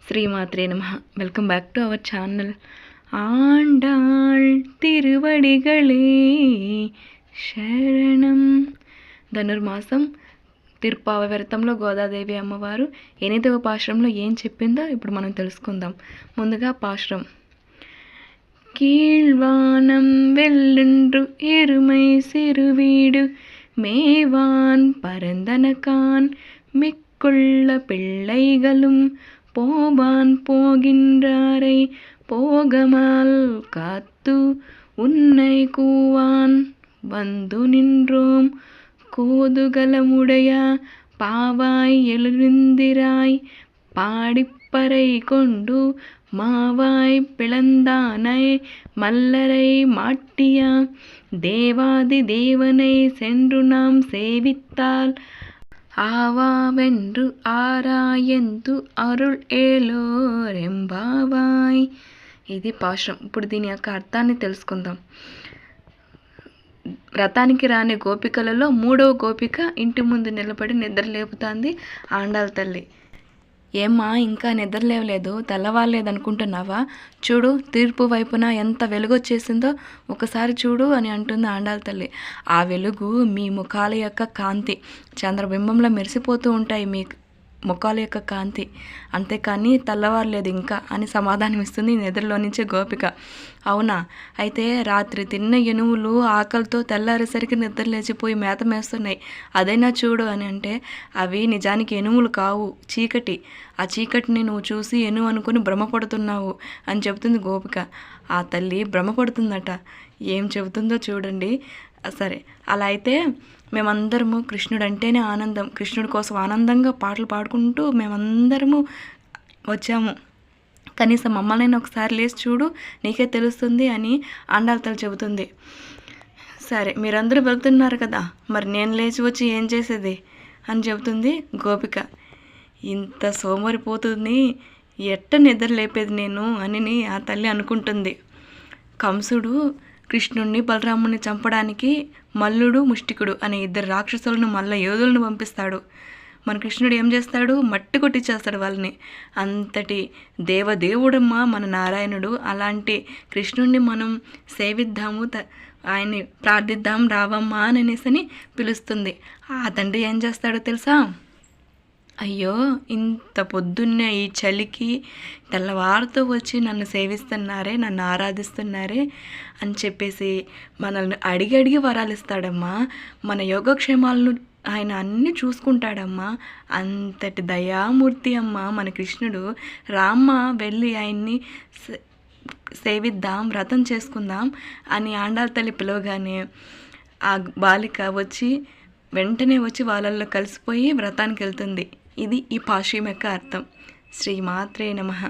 శ్రీమాత్రే నమః. Welcome back to our channel. Andal తిరువడిగళే శరణం. ధనుర్మాసం తిరుప్పావ వ్రతంలో గోదాదేవి అమ్మవారు 8వ పాశురంలో ఏం చెప్పిందో ఇప్పుడు మనం తెలుసుకుందాం. ముందుగా పాశురం. கீழ்வானம் வெள்ளென்று எருமை சிறுவீடு மேவான் பரந்தனகான் மிக்குள்ள பிள்ளைகளும் போவான் போகின்றாரை போகமால் காத்து உன்னை கூவான் வந்து நின்றோம் கோதுகலமுடைய பாவாய் எழுந்திராய் பாடிப்பறை கொண்டு மாவாய் பிளந்தானை மல்லரை மாட்டிய தேவாதி தேவனை சென்று நாம் சேவித்தால் ఆవావెండ్రు ఆరాయందు అరుళ్ ఏలోరెంబావాయ్. ఇది పాశురం. ఇప్పుడు దీని యొక్క అర్థాన్ని తెలుసుకుందాం. వ్రతానికి రాని గోపికలలో 3వ గోపిక ఇంటి ముందు నిలబడి నిద్ర లేపుతాంది ఆండాళ్ళ తల్లి. ఏమ్మా ఇంకా నిద్ర లేవలేదు, తెల్లవారలేదనుకుంటున్నావా? చూడు తీర్పు వైపున ఎంత వెలుగొచ్చేసిందో ఒకసారి చూడు అని అంటుంది ఆండాళ్ళ తల్లి. ఆ వెలుగు మీ ముఖాల యొక్క కాంతి, చంద్రబింబంలో మెరిసిపోతూ ఉంటాయి మీ ముఖాల యొక్క కాంతి, అంతేకాని తెల్లవారలేదు ఇంకా అని సమాధానం ఇస్తుంది నిద్రలో నుంచే గోపిక. అవునా, అయితే రాత్రి తిన్న ఎనువులు ఆకలితో తెల్లారేసరికి నిద్ర లేచిపోయి మేత మేస్తున్నాయి, అదైనా చూడు అని అంటే అవి నిజానికి ఎనువులు కావు, చీకటి. ఆ చీకటిని నువ్వు చూసి ఎనువు అనుకుని భ్రమపడుతున్నావు అని చెబుతుంది గోపిక. ఆ తల్లి భ్రమపడుతుందట. ఏం చెబుతుందో చూడండి. సరే, అలా అయితే మేమందరము కృష్ణుడు అంటేనే ఆనందం, కృష్ణుడి కోసం ఆనందంగా పాటలు పాడుకుంటూ మేమందరము వచ్చాము, కనీసం మమ్మల్ని ఒకసారి లేచి చూడు నీకే తెలుస్తుంది అని ఆండాళ్ళ తల్లి చెబుతుంది. సరే, మీరందరూ వెళ్తున్నారు కదా, మరి నేను లేచి వచ్చి ఏం చేసేది అని చెబుతుంది గోపిక. ఇంత సోమరిపోతుంది, ఎట్ట నిద్ర లేపేది నేను అని ఆ తల్లి అనుకుంటుంది. కంసుడు కృష్ణుడిని బలరాముని చంపడానికి మల్లుడు ముష్టికుడు అనే 2 రాక్షసులను మల్ల యోధులను పంపిస్తాడు. మన కృష్ణుడు ఏం చేస్తాడు? మట్టి కొట్టించేస్తాడు వాళ్ళని. అంతటి దేవదేవుడమ్మా మన నారాయణుడు. అలాంటి కృష్ణుడిని మనం సేవిద్దాము, ఆయన్ని ప్రార్థిద్దాం రావమ్మా అని అనేసి పిలుస్తుంది. ఆ తండ్రి ఏం చేస్తాడో తెలుసా? అయ్యో, ఇంత పొద్దున్నే ఈ చలికి తెల్లవారుతో వచ్చి నన్ను సేవిస్తున్నారే, నన్ను ఆరాధిస్తున్నారే అని చెప్పేసి మనల్ని అడిగి అడిగి వరాలు ఇస్తాడమ్మా. మన యోగక్షేమాలను ఆయన అన్నీ చూసుకుంటాడమ్మా. అంతటి దయామూర్తి అమ్మ మన కృష్ణుడు. రామ్మ వెళ్ళి ఆయన్ని సేవిద్దాం, వ్రతం చేసుకుందాం అని ఆండాళ్ళ తల్లి పిలవగానే ఆ బాలిక వెంటనే వచ్చి వాళ్ళల్లో కలిసిపోయి వ్రతానికి వెళ్తుంది. ఇది ఈ పాశురం యొక్క అర్థం. శ్రీమాత్రే నమః.